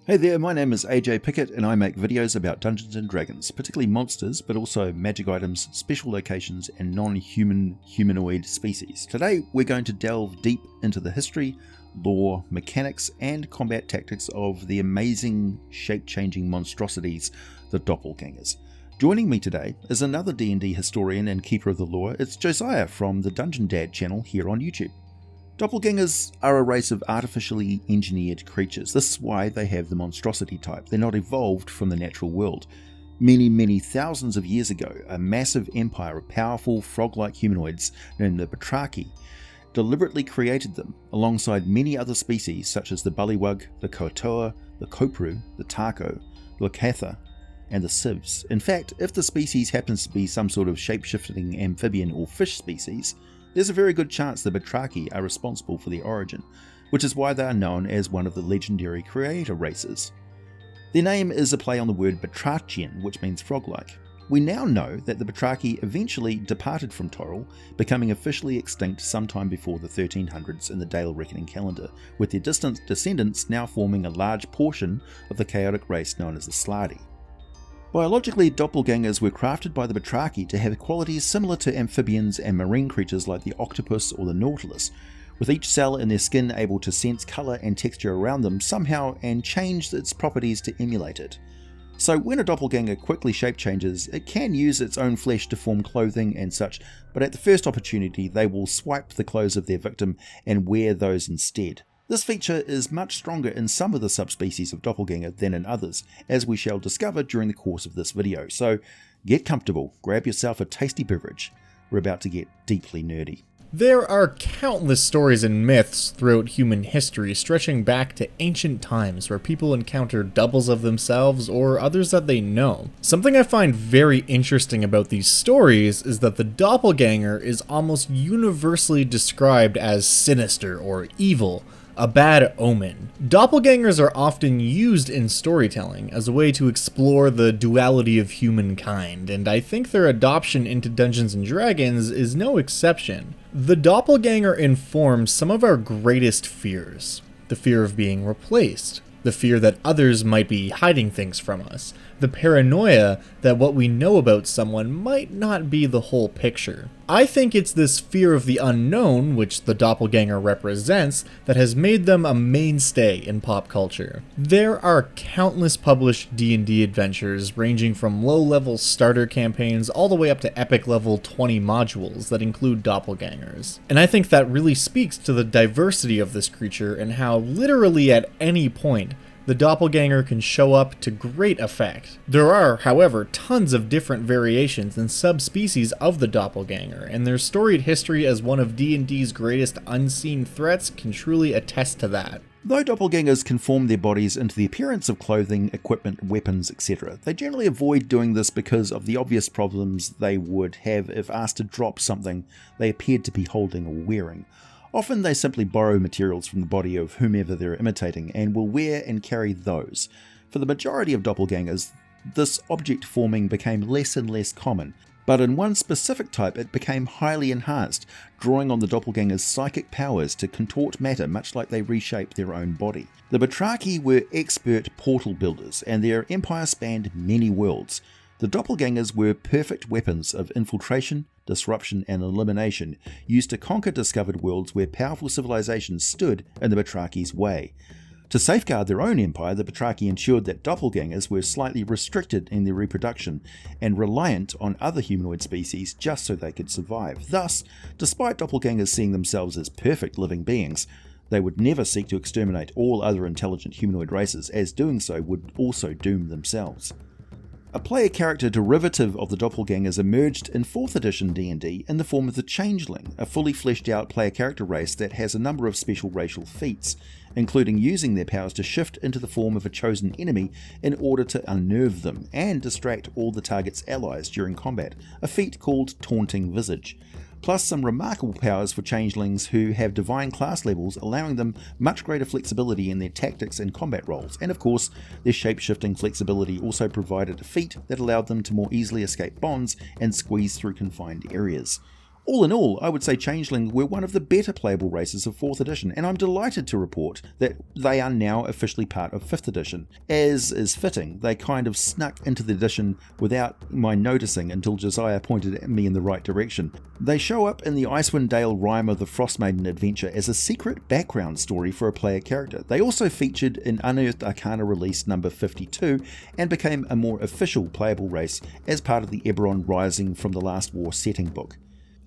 Hey there, my name is AJ Pickett and I make videos about Dungeons & Dragons, particularly monsters, but also magic items, special locations, and non-human humanoid species. Today we're going to delve deep into the history, lore, mechanics, and combat tactics of the amazing shape-changing monstrosities, the Doppelgangers. Joining me today is another D&D historian and keeper of the lore. It's Josiah from the Dungeon Dad channel here on YouTube. Doppelgangers are a race of artificially engineered creatures. This is why they have the monstrosity type. They're not evolved from the natural world. Many thousands of years ago, a massive empire of powerful frog-like humanoids named the Batraki deliberately created them alongside many other species such as the bullywug, the koatoa, the kopru, the tako, the katha, and the sieves. In fact, if the species happens to be some sort of shape-shifting amphibian or fish species, there's a very good chance the Batraki are responsible for their origin, which is why they are known as one of the legendary creator races. Their name is a play on the word Batrachian, which means frog-like. We now know that the Batraki eventually departed from Toril, becoming officially extinct sometime before the 1300s in the Dale Reckoning calendar, with their distant descendants now forming a large portion of the chaotic race known as the Slardi. Biologically, doppelgangers were crafted by the Batraki to have qualities similar to amphibians and marine creatures like the octopus or the nautilus, with each cell in their skin able to sense colour and texture around them somehow and change its properties to emulate it. So when a doppelganger quickly shape changes, it can use its own flesh to form clothing and such, but at the first opportunity they will swipe the clothes of their victim and wear those instead. This feature is much stronger in some of the subspecies of doppelganger than in others, as we shall discover during the course of this video. So get comfortable, grab yourself a tasty beverage. We're about to get deeply nerdy. There are countless stories and myths throughout human history stretching back to ancient times where people encounter doubles of themselves or others that they know. Something I find very interesting about these stories is that the doppelganger is almost universally described as sinister or evil, a bad omen. Doppelgangers are often used in storytelling as a way to explore the duality of humankind, and I think their adoption into Dungeons & Dragons is no exception. The doppelganger informs some of our greatest fears. The fear of being replaced. The fear that others might be hiding things from us. The paranoia that what we know about someone might not be the whole picture. I think it's this fear of the unknown, which the doppelganger represents, that has made them a mainstay in pop culture. There are countless published D&D adventures ranging from low-level starter campaigns all the way up to epic-level 20 modules that include doppelgangers. And I think that really speaks to the diversity of this creature and how literally at any point the doppelganger can show up to great effect. There are, however, tons of different variations and subspecies of the doppelganger, and their storied history as one of D&D's greatest unseen threats can truly attest to that. Though doppelgangers can form their bodies into the appearance of clothing, equipment, weapons, etc., they generally avoid doing this because of the obvious problems they would have if asked to drop something they appeared to be holding or wearing. Often they simply borrow materials from the body of whomever they're imitating and will wear and carry those. For the majority of doppelgangers, this object forming became less and less common, but in one specific type it became highly enhanced, drawing on the doppelganger's psychic powers to contort matter much like they reshape their own body. The Batraki were expert portal builders, and their empire spanned many worlds. The doppelgangers were perfect weapons of infiltration, disruption, and elimination, used to conquer discovered worlds where powerful civilizations stood in the Batraki's way. To safeguard their own empire, the Batraki ensured that doppelgangers were slightly restricted in their reproduction and reliant on other humanoid species just so they could survive. Thus, despite doppelgangers seeing themselves as perfect living beings, they would never seek to exterminate all other intelligent humanoid races, as doing so would also doom themselves. A player character derivative of the doppelgangers emerged in 4th edition D&D in the form of the Changeling, a fully fleshed out player character race that has a number of special racial feats, including using their powers to shift into the form of a chosen enemy in order to unnerve them and distract all the target's allies during combat, a feat called Taunting Visage. Plus some remarkable powers for changelings who have divine class levels, allowing them much greater flexibility in their tactics and combat roles, and of course their shape-shifting flexibility also provided a feat that allowed them to more easily escape bonds and squeeze through confined areas. All in all, I would say Changelings were one of the better playable races of 4th edition, and I'm delighted to report that they are now officially part of 5th edition. As is fitting, they kind of snuck into the edition without my noticing until Josiah pointed me in the right direction. They show up in the Icewind Dale Rime of the Frostmaiden adventure as a secret background story for a player character. They also featured in Unearthed Arcana release number 52 and became a more official playable race as part of the Eberron Rising from the Last War setting book.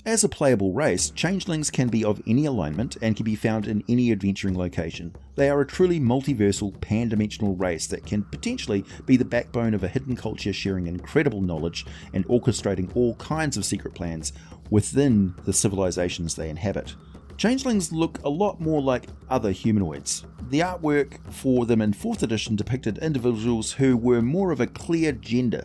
As a playable race, Changelings can be of any alignment and can be found in any adventuring location. They are a truly multiversal, pan-dimensional race that can potentially be the backbone of a hidden culture sharing incredible knowledge and orchestrating all kinds of secret plans within the civilizations they inhabit. Changelings look a lot more like other humanoids. The artwork for them in 4th edition depicted individuals who were more of a clear gender,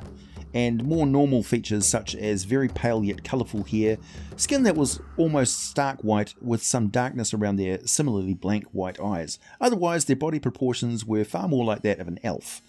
and more normal features such as very pale yet colourful hair, skin that was almost stark white with some darkness around their similarly blank white eyes. Otherwise, their body proportions were far more like that of an elf.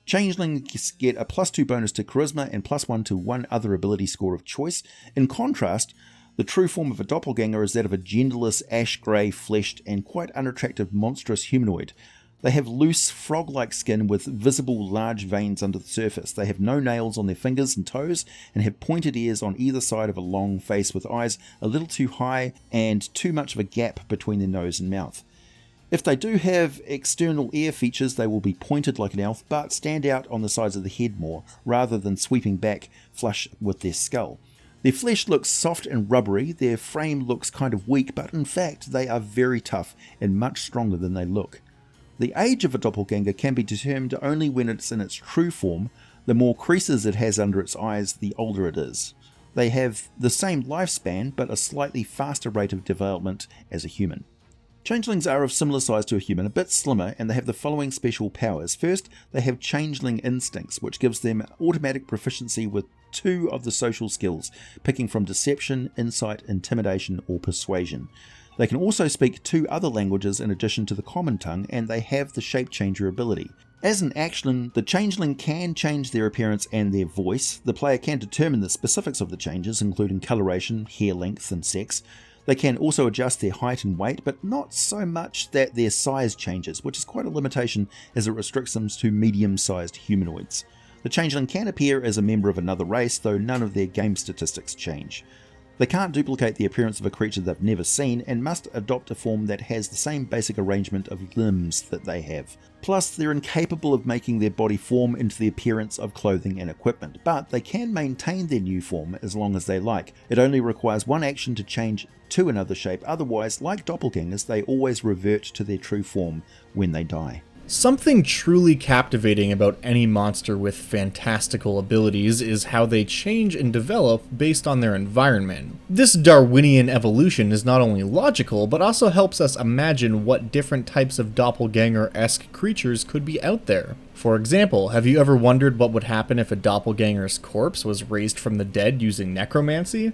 Changelings get a +2 bonus to charisma and +1 to one other ability score of choice. In contrast, the true form of a doppelganger is that of a genderless, ash-grey, fleshed and quite unattractive monstrous humanoid. They have loose, frog-like skin with visible large veins under the surface. They have no nails on their fingers and toes and have pointed ears on either side of a long face with eyes a little too high and too much of a gap between their nose and mouth. If they do have external ear features, they will be pointed like an elf but stand out on the sides of the head more rather than sweeping back flush with their skull. Their flesh looks soft and rubbery, their frame looks kind of weak, but in fact they are very tough and much stronger than they look. The age of a doppelganger can be determined only when it's in its true form. The more creases it has under its eyes, the older it is. They have the same lifespan, but a slightly faster rate of development as a human. Changelings are of similar size to a human, a bit slimmer, and they have the following special powers. First, they have changeling instincts, which gives them automatic proficiency with 2 of the social skills, picking from deception, insight, intimidation, or persuasion. They can also speak 2 other languages in addition to the common tongue, and they have the shape changer ability. As an action, the changeling can change their appearance and their voice. The player can determine the specifics of the changes, including coloration, hair length, and sex. They can also adjust their height and weight, but not so much that their size changes, which is quite a limitation as it restricts them to medium-sized humanoids. The changeling can appear as a member of another race, though none of their game statistics change. They can't duplicate the appearance of a creature they've never seen and must adopt a form that has the same basic arrangement of limbs that they have. Plus, they're incapable of making their body form into the appearance of clothing and equipment, but they can maintain their new form as long as they like. It only requires one action to change to another shape, otherwise, like doppelgangers, they always revert to their true form when they die. Something truly captivating about any monster with fantastical abilities is how they change and develop based on their environment. This Darwinian evolution is not only logical, but also helps us imagine what different types of doppelganger-esque creatures could be out there. For example, have you ever wondered what would happen if a doppelganger's corpse was raised from the dead using necromancy?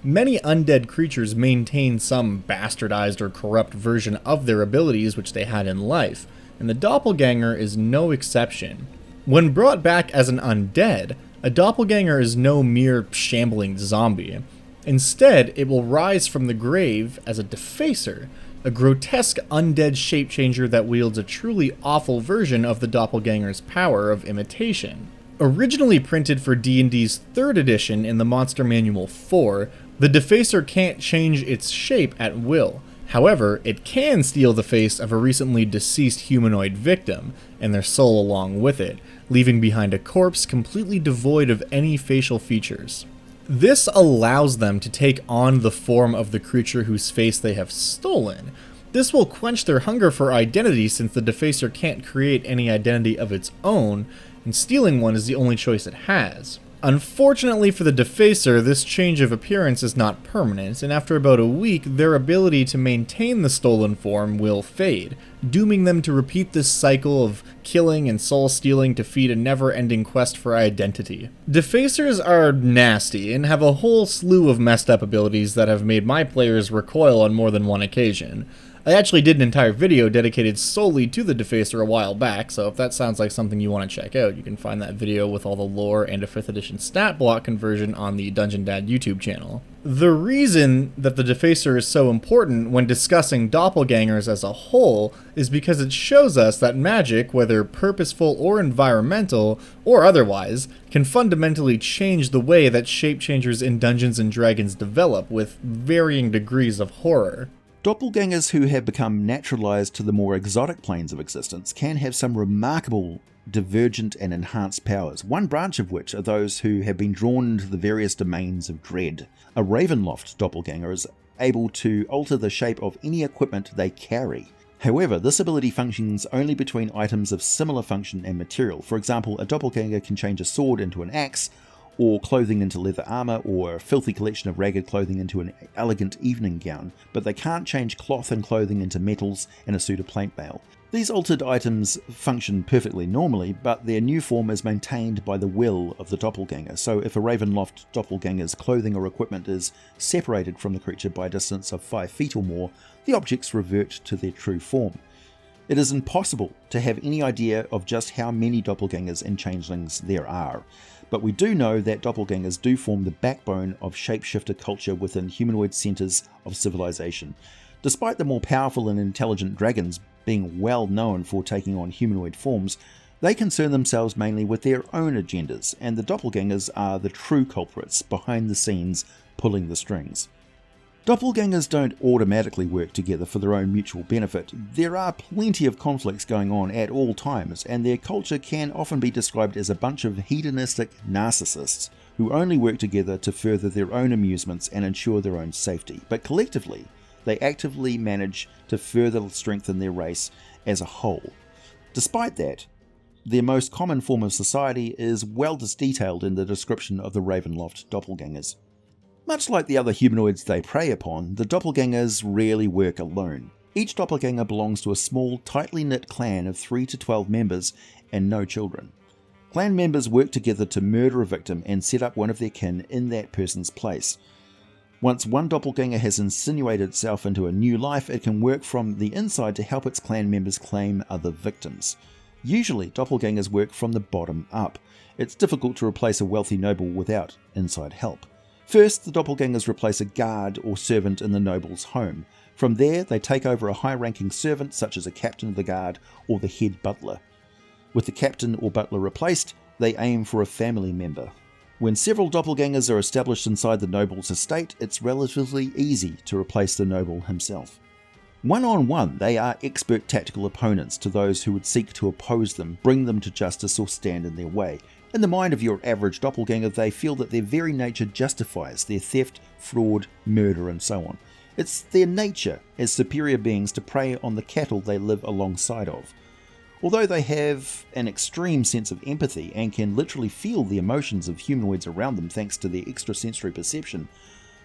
Many undead creatures maintain some bastardized or corrupt version of their abilities which they had in life, and the doppelganger is no exception. When brought back as an undead, a doppelganger is no mere shambling zombie. Instead, it will rise from the grave as a defacer, a grotesque undead shape-changer that wields a truly awful version of the doppelganger's power of imitation. Originally printed for D&D's 3rd edition in the Monster Manual 4, the defacer can't change its shape at will. However, it can steal the face of a recently deceased humanoid victim, and their soul along with it, leaving behind a corpse completely devoid of any facial features. This allows them to take on the form of the creature whose face they have stolen. This will quench their hunger for identity since the defacer can't create any identity of its own, and stealing one is the only choice it has. Unfortunately for the defacer, this change of appearance is not permanent, and after about a week, their ability to maintain the stolen form will fade, dooming them to repeat this cycle of killing and soul stealing to feed a never-ending quest for identity. Defacers are nasty, and have a whole slew of messed up abilities that have made my players recoil on more than one occasion. I actually did an entire video dedicated solely to the Defacer a while back, so if that sounds like something you want to check out, you can find that video with all the lore and a 5th edition stat block conversion on the Dungeon Dad YouTube channel. The reason that the Defacer is so important when discussing doppelgangers as a whole is because it shows us that magic, whether purposeful or environmental, or otherwise, can fundamentally change the way that shape-changers in Dungeons & Dragons develop, with varying degrees of horror. Doppelgangers who have become naturalized to the more exotic planes of existence can have some remarkable divergent and enhanced powers, one branch of which are those who have been drawn into the various domains of dread. A Ravenloft doppelganger is able to alter the shape of any equipment they carry. However, this ability functions only between items of similar function and material. For example, a doppelganger can change a sword into an axe, or clothing into leather armor, or a filthy collection of ragged clothing into an elegant evening gown, but they can't change cloth and clothing into metals and a suit of plate mail. These altered items function perfectly normally, but their new form is maintained by the will of the doppelganger, so if a Ravenloft doppelganger's clothing or equipment is separated from the creature by a distance of 5 feet or more, the objects revert to their true form. It is impossible to have any idea of just how many doppelgangers and changelings there are, but we do know that doppelgangers do form the backbone of shapeshifter culture within humanoid centers of civilization. Despite the more powerful and intelligent dragons being well known for taking on humanoid forms, they concern themselves mainly with their own agendas, and the doppelgangers are the true culprits behind the scenes pulling the strings. Doppelgangers don't automatically work together for their own mutual benefit. There are plenty of conflicts going on at all times, and their culture can often be described as a bunch of hedonistic narcissists who only work together to further their own amusements and ensure their own safety. But collectively, they actively manage to further strengthen their race as a whole. Despite that, their most common form of society is well detailed in the description of the Ravenloft doppelgangers. Much like the other humanoids they prey upon, the doppelgangers rarely work alone. Each doppelganger belongs to a small, tightly knit clan of 3 to 12 members and no children. Clan members work together to murder a victim and set up one of their kin in that person's place. Once one doppelganger has insinuated itself into a new life, it can work from the inside to help its clan members claim other victims. Usually, doppelgangers work from the bottom up. It's difficult to replace a wealthy noble without inside help. First, the doppelgangers replace a guard or servant in the noble's home. From there, they take over a high-ranking servant such as a captain of the guard or the head butler. With the captain or butler replaced, they aim for a family member. When several doppelgangers are established inside the noble's estate, it's relatively easy to replace the noble himself. One-on-one, they are expert tactical opponents to those who would seek to oppose them, bring them to justice or stand in their way. In the mind of your average doppelganger, they feel that their very nature justifies their theft, fraud, murder, and so on. It's their nature as superior beings to prey on the cattle they live alongside of. Although they have an extreme sense of empathy and can literally feel the emotions of humanoids around them thanks to their extrasensory perception,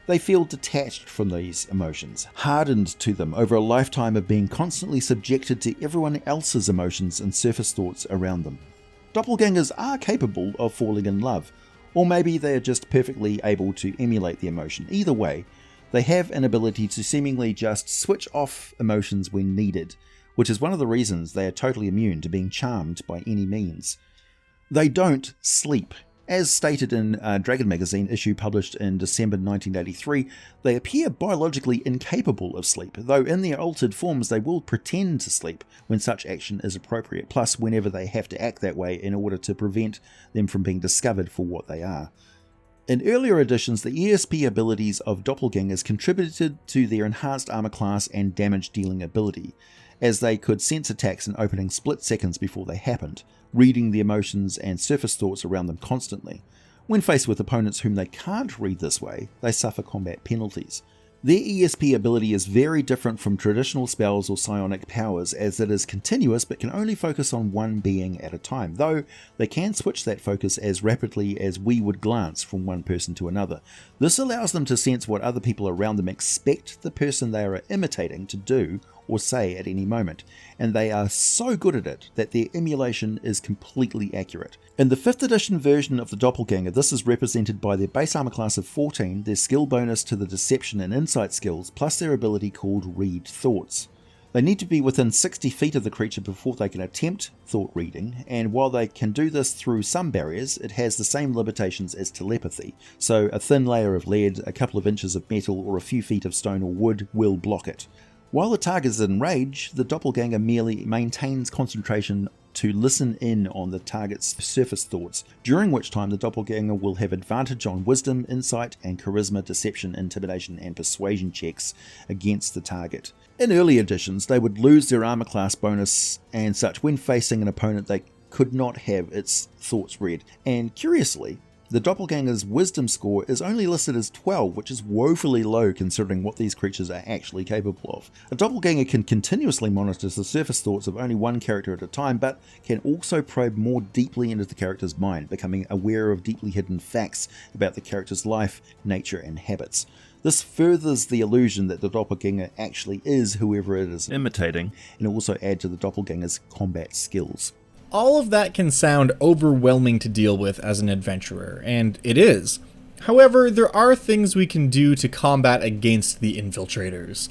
they feel detached from these emotions, hardened to them over a lifetime of being constantly subjected to everyone else's emotions and surface thoughts around them. Doppelgangers are capable of falling in love, or maybe they are just perfectly able to emulate the emotion. Either way, they have an ability to seemingly just switch off emotions when needed, which is one of the reasons they are totally immune to being charmed by any means. They don't sleep. As stated in a Dragon magazine issue published in December 1983, they appear biologically incapable of sleep, though in their altered forms they will pretend to sleep when such action is appropriate, plus whenever they have to act that way in order to prevent them from being discovered for what they are. In earlier editions, the ESP abilities of doppelgangers contributed to their enhanced armor class and damage dealing ability, as they could sense attacks in opening split seconds before they happened, reading the emotions and surface thoughts around them constantly. When faced with opponents whom they can't read this way, they suffer combat penalties. Their ESP ability is very different from traditional spells or psionic powers, as it is continuous but can only focus on one being at a time, though they can switch that focus as rapidly as we would glance from one person to another. This allows them to sense what other people around them expect the person they are imitating to do or say at any moment, and they are so good at it that their emulation is completely accurate. In the 5th edition version of the Doppelganger, this is represented by their base armor class of 14, their skill bonus to the deception and insight skills, plus their ability called Read Thoughts. They need to be within 60 feet of the creature before they can attempt thought reading, and while they can do this through some barriers, it has the same limitations as telepathy, so a thin layer of lead, a couple of inches of metal, or a few feet of stone or wood will block it. While the target is in rage, the doppelganger merely maintains concentration to listen in on the target's surface thoughts, during which time the doppelganger will have advantage on wisdom, insight, and charisma, deception, intimidation, and persuasion checks against the target. In early editions, they would lose their armor class bonus and such when facing an opponent they could not have its thoughts read, and curiously, the doppelganger's wisdom score is only listed as 12, which is woefully low considering what these creatures are actually capable of. A doppelganger can continuously monitor the surface thoughts of only one character at a time, but can also probe more deeply into the character's mind, becoming aware of deeply hidden facts about the character's life, nature, and habits. This furthers the illusion that the doppelganger actually is whoever it is imitating, and also add to the doppelganger's combat skills. All of that can sound overwhelming to deal with as an adventurer, and it is. However, there are things we can do to combat against the infiltrators.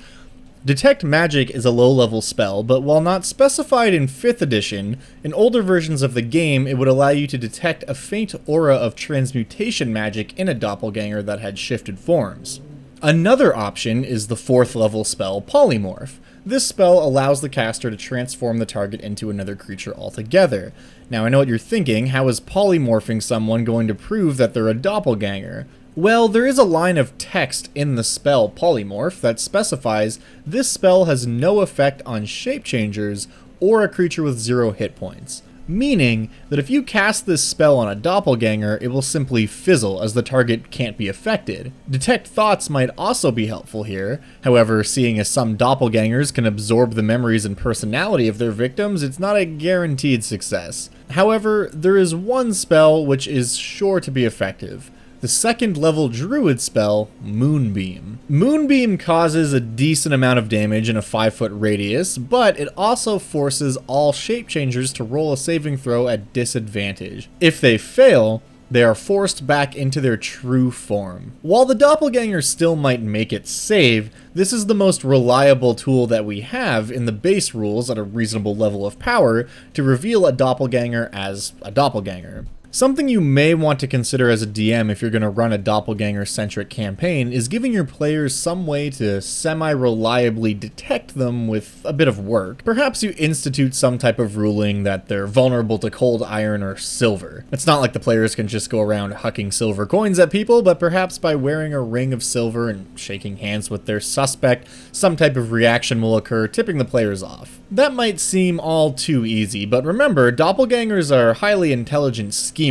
Detect Magic is a low-level spell, but while not specified in 5th edition, in older versions of the game it would allow you to detect a faint aura of transmutation magic in a doppelganger that had shifted forms. Another option is the 4th level spell Polymorph. This spell allows the caster to transform the target into another creature altogether. Now I know what you're thinking, how is polymorphing someone going to prove that they're a doppelganger? Well, there is a line of text in the spell Polymorph that specifies this spell has no effect on shape-changers or a creature with 0 hit points. Meaning that if you cast this spell on a doppelganger, it will simply fizzle as the target can't be affected. Detect Thoughts might also be helpful here, however, seeing as some doppelgangers can absorb the memories and personality of their victims, it's not a guaranteed success. However, there is one spell which is sure to be effective. The 2nd level druid spell, Moonbeam. Moonbeam causes a decent amount of damage in a 5-foot radius, but it also forces all shapechangers to roll a saving throw at disadvantage. If they fail, they are forced back into their true form. While the doppelganger still might make it save, this is the most reliable tool that we have in the base rules at a reasonable level of power to reveal a doppelganger as a doppelganger. Something you may want to consider as a DM if you're going to run a doppelganger-centric campaign is giving your players some way to semi-reliably detect them with a bit of work. Perhaps you institute some type of ruling that they're vulnerable to cold iron or silver. It's not like the players can just go around hucking silver coins at people, but perhaps by wearing a ring of silver and shaking hands with their suspect, some type of reaction will occur, tipping the players off. That might seem all too easy, but remember, doppelgangers are highly intelligent schemers.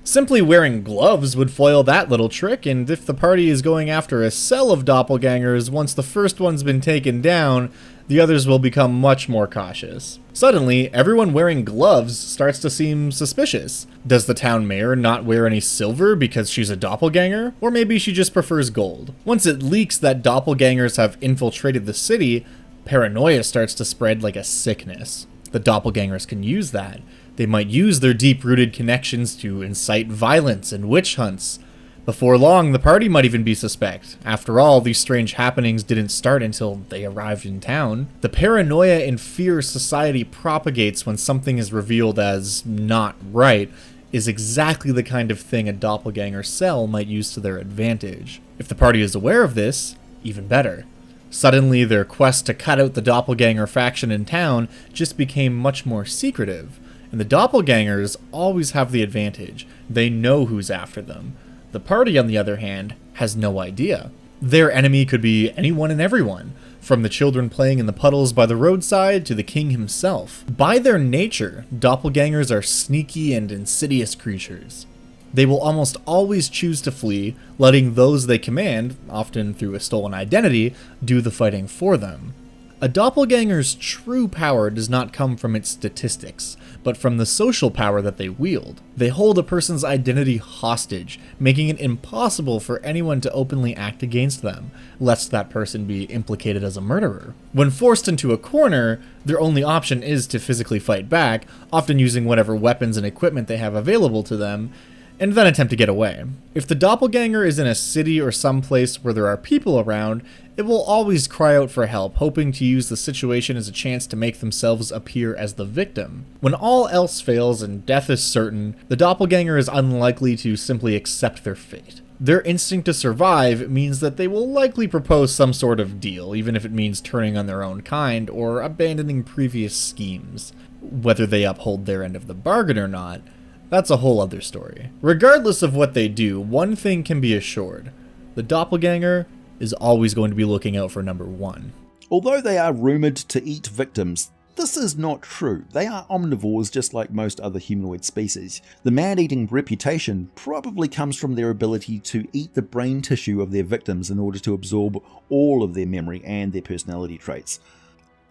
Simply wearing gloves would foil that little trick, and if the party is going after a cell of doppelgangers, once the first one's been taken down, the others will become much more cautious. Suddenly, everyone wearing gloves starts to seem suspicious. Does the town mayor not wear any silver because she's a doppelganger? Or maybe she just prefers gold. Once it leaks that doppelgangers have infiltrated the city, paranoia starts to spread like a sickness. The doppelgangers can use that. They might use their deep-rooted connections to incite violence and witch hunts. Before long, the party might even be suspect. After all, these strange happenings didn't start until they arrived in town. The paranoia and fear society propagates when something is revealed as not right is exactly the kind of thing a doppelganger cell might use to their advantage. If the party is aware of this, even better. Suddenly, their quest to cut out the doppelganger faction in town just became much more secretive, and the doppelgangers always have the advantage. They know who's after them. The party, on the other hand, has no idea. Their enemy could be anyone and everyone, from the children playing in the puddles by the roadside to the king himself. By their nature, doppelgangers are sneaky and insidious creatures. They will almost always choose to flee, letting those they command, often through a stolen identity, do the fighting for them. A doppelganger's true power does not come from its statistics, but from the social power that they wield. They hold a person's identity hostage, making it impossible for anyone to openly act against them, lest that person be implicated as a murderer. When forced into a corner, their only option is to physically fight back, often using whatever weapons and equipment they have available to them, and then attempt to get away. If the doppelganger is in a city or someplace where there are people around, it will always cry out for help, hoping to use the situation as a chance to make themselves appear as the victim. When all else fails and death is certain, the doppelganger is unlikely to simply accept their fate. Their instinct to survive means that they will likely propose some sort of deal, even if it means turning on their own kind or abandoning previous schemes. Whether they uphold their end of the bargain or not, that's a whole other story. Regardless of what they do, one thing can be assured: the doppelganger is always going to be looking out for number one. Although they are rumoured to eat victims, this is not true. They are omnivores just like most other humanoid species. The man-eating reputation probably comes from their ability to eat the brain tissue of their victims in order to absorb all of their memory and their personality traits.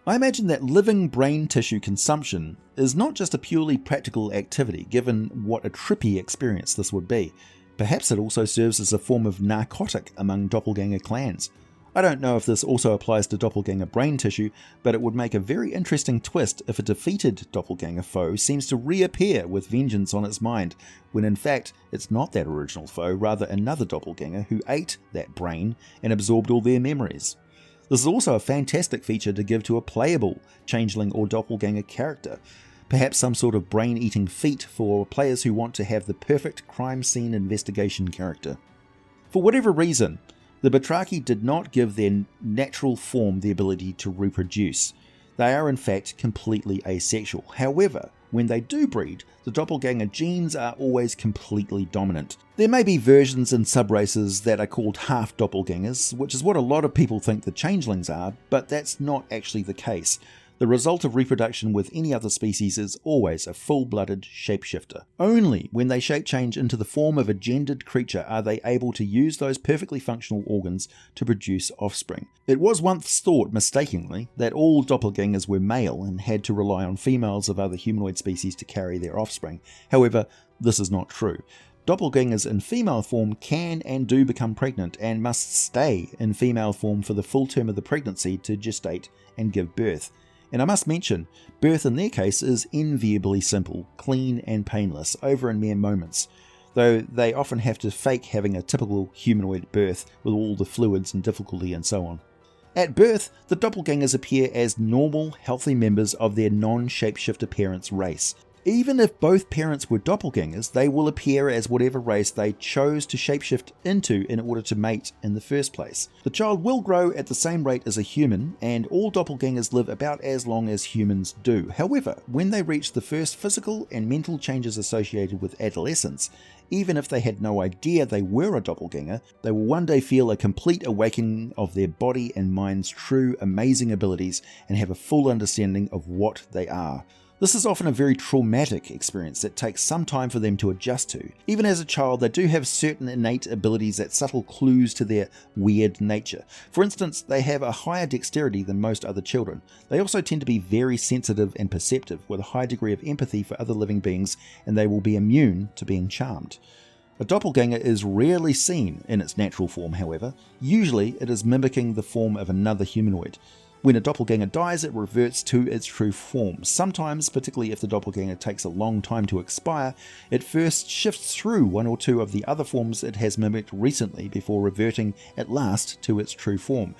I imagine that living brain tissue consumption is not just a purely practical activity, given what a trippy experience this would be. Perhaps it also serves as a form of narcotic among doppelganger clans. I don't know if this also applies to doppelganger brain tissue, but it would make a very interesting twist if a defeated doppelganger foe seems to reappear with vengeance on its mind, when in fact it's not that original foe, rather another doppelganger who ate that brain and absorbed all their memories. This is also a fantastic feature to give to a playable changeling or doppelganger character. Perhaps some sort of brain-eating feat for players who want to have the perfect crime scene investigation character. For whatever reason, the Batraki did not give their natural form the ability to reproduce. They are in fact completely asexual. However, when they do breed, the doppelganger genes are always completely dominant. There may be versions and subraces that are called half doppelgangers, which is what a lot of people think the changelings are, but that's not actually the case. The result of reproduction with any other species is always a full-blooded shapeshifter. Only when they shape change into the form of a gendered creature are they able to use those perfectly functional organs to produce offspring. It was once thought, mistakenly, that all doppelgangers were male and had to rely on females of other humanoid species to carry their offspring. However, this is not true. Doppelgangers in female form can and do become pregnant and must stay in female form for the full term of the pregnancy to gestate and give birth. And I must mention, birth in their case is enviably simple, clean and painless, over in mere moments, though they often have to fake having a typical humanoid birth with all the fluids and difficulty and so on. At birth, the doppelgangers appear as normal, healthy members of their non-shapeshifter parents' race. Even if both parents were doppelgangers, they will appear as whatever race they chose to shapeshift into in order to mate in the first place. The child will grow at the same rate as a human, and all doppelgangers live about as long as humans do. However, when they reach the first physical and mental changes associated with adolescence, even if they had no idea they were a doppelganger, they will one day feel a complete awakening of their body and mind's true amazing abilities and have a full understanding of what they are. This is often a very traumatic experience that takes some time for them to adjust to. Even as a child, they do have certain innate abilities that subtle clues to their weird nature. For instance, they have a higher dexterity than most other children. They also tend to be very sensitive and perceptive, with a high degree of empathy for other living beings, and they will be immune to being charmed. A doppelganger is rarely seen in its natural form, however. Usually it is mimicking the form of another humanoid. When a doppelganger dies, it reverts to its true form. Sometimes, particularly if the doppelganger takes a long time to expire, it first shifts through one or two of the other forms it has mimicked recently before reverting at last to its true form.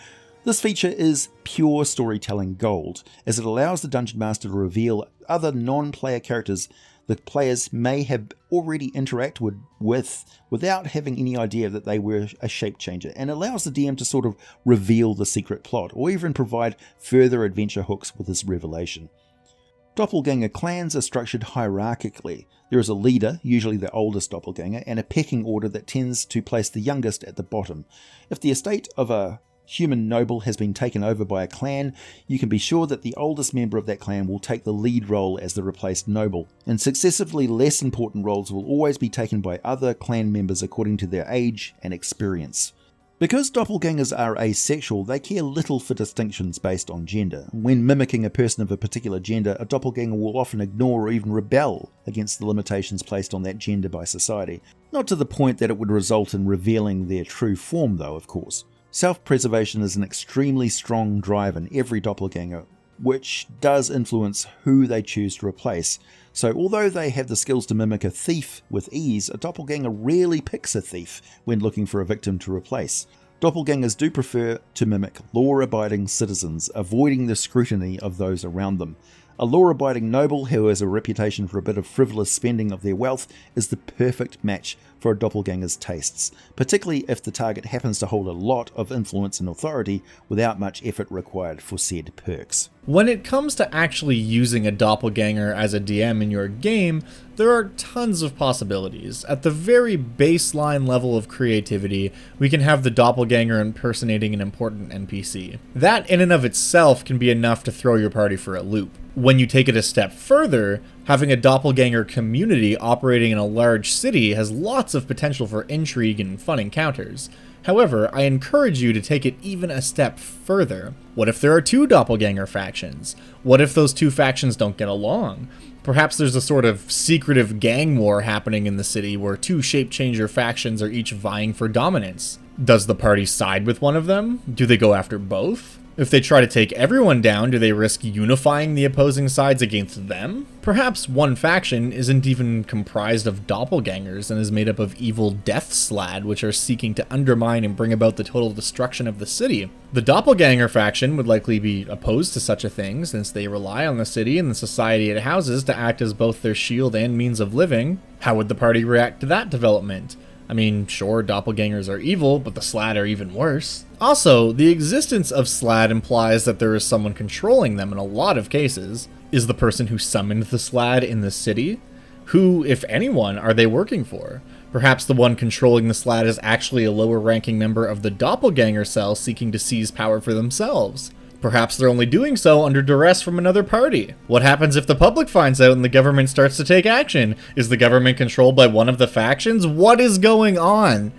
This feature is pure storytelling gold, as it allows the Dungeon Master to reveal other non-player characters the players may have already interacted with without having any idea that they were a shape changer, and allows the DM to sort of reveal the secret plot, or even provide further adventure hooks with this revelation. Doppelganger clans are structured hierarchically. There is a leader, usually the oldest doppelganger, and a pecking order that tends to place the youngest at the bottom. If the estate of a human noble has been taken over by a clan, you can be sure that the oldest member of that clan will take the lead role as the replaced noble, and successively less important roles will always be taken by other clan members according to their age and experience. Because doppelgangers are asexual, they care little for distinctions based on gender. When mimicking a person of a particular gender, a doppelganger will often ignore or even rebel against the limitations placed on that gender by society. Not to the point that it would result in revealing their true form though, of course. Self-preservation is an extremely strong drive in every doppelganger, which does influence who they choose to replace. So although they have the skills to mimic a thief with ease, a doppelganger rarely picks a thief when looking for a victim to replace. Doppelgangers do prefer to mimic law-abiding citizens, avoiding the scrutiny of those around them. A law-abiding noble who has a reputation for a bit of frivolous spending of their wealth is the perfect match for a doppelganger's tastes, particularly if the target happens to hold a lot of influence and authority without much effort required for said perks. When it comes to actually using a doppelganger as a DM in your game, there are tons of possibilities. At the very baseline level of creativity, we can have the doppelganger impersonating an important NPC. That in and of itself can be enough to throw your party for a loop. When you take it a step further, having a doppelganger community operating in a large city has lots of potential for intrigue and fun encounters. However, I encourage you to take it even a step further. What if there are two doppelganger factions? What if those two factions don't get along? Perhaps there's a sort of secretive gang war happening in the city where two shape-changer factions are each vying for dominance. Does the party side with one of them? Do they go after both? If they try to take everyone down, do they risk unifying the opposing sides against them? Perhaps one faction isn't even comprised of doppelgangers and is made up of evil death slad, which are seeking to undermine and bring about the total destruction of the city. The doppelganger faction would likely be opposed to such a thing, since they rely on the city and the society it houses to act as both their shield and means of living. How would the party react to that development? I mean, sure, doppelgangers are evil, but the slad are even worse. Also, the existence of slad implies that there is someone controlling them in a lot of cases. Is the person who summoned the slad in the city? Who, if anyone, are they working for? Perhaps the one controlling the slad is actually a lower-ranking member of the doppelganger cell seeking to seize power for themselves. Perhaps they're only doing so under duress from another party. What happens if the public finds out and the government starts to take action? Is the government controlled by one of the factions? What is going on?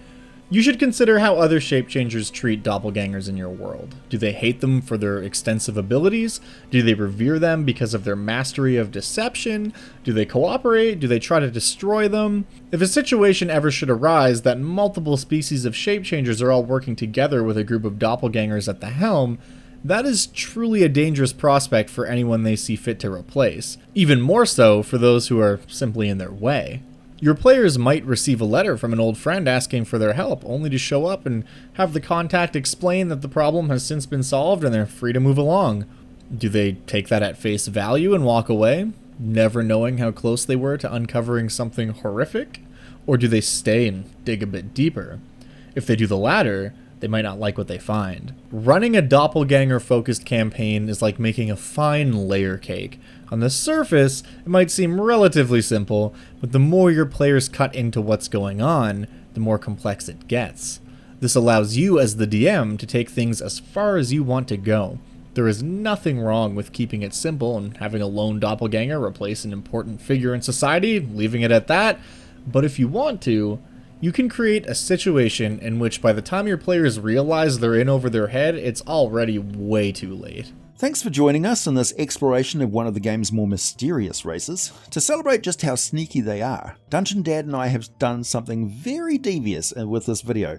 You should consider how other shapechangers treat doppelgangers in your world. Do they hate them for their extensive abilities? Do they revere them because of their mastery of deception? Do they cooperate? Do they try to destroy them? If a situation ever should arise that multiple species of shapechangers are all working together with a group of doppelgangers at the helm, that is truly a dangerous prospect for anyone they see fit to replace. Even more so for those who are simply in their way. Your players might receive a letter from an old friend asking for their help, only to show up and have the contact explain that the problem has since been solved and they're free to move along. Do they take that at face value and walk away, never knowing how close they were to uncovering something horrific? Or do they stay and dig a bit deeper? If they do the latter, they might not like what they find. Running a doppelganger-focused campaign is like making a fine layer cake. On the surface, it might seem relatively simple, but the more your players cut into what's going on, the more complex it gets. This allows you as the DM to take things as far as you want to go. There is nothing wrong with keeping it simple and having a lone doppelganger replace an important figure in society, leaving it at that, but if you want to, you can create a situation in which by the time your players realize they're in over their head, it's already way too late. Thanks for joining us in this exploration of one of the game's more mysterious races. To celebrate just how sneaky they are, Dungeon Dad and I have done something very devious with this video.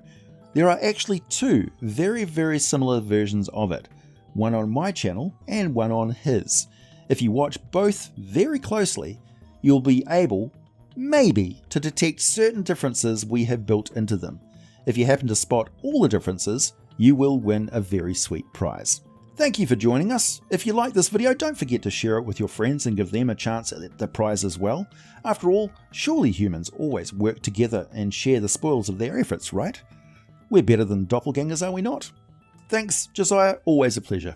There are actually two very similar versions of it, one on my channel and one on his. If you watch both very closely, you'll be able maybe to detect certain differences we have built into them. If you happen to spot all the differences, you will win a very sweet prize. Thank you for joining us. If you like this video, don't forget to share it with your friends and give them a chance at the prize as well. After all, surely humans always work together and share the spoils of their efforts, right? We're better than doppelgangers, are we not? Thanks, Josiah. Always a pleasure.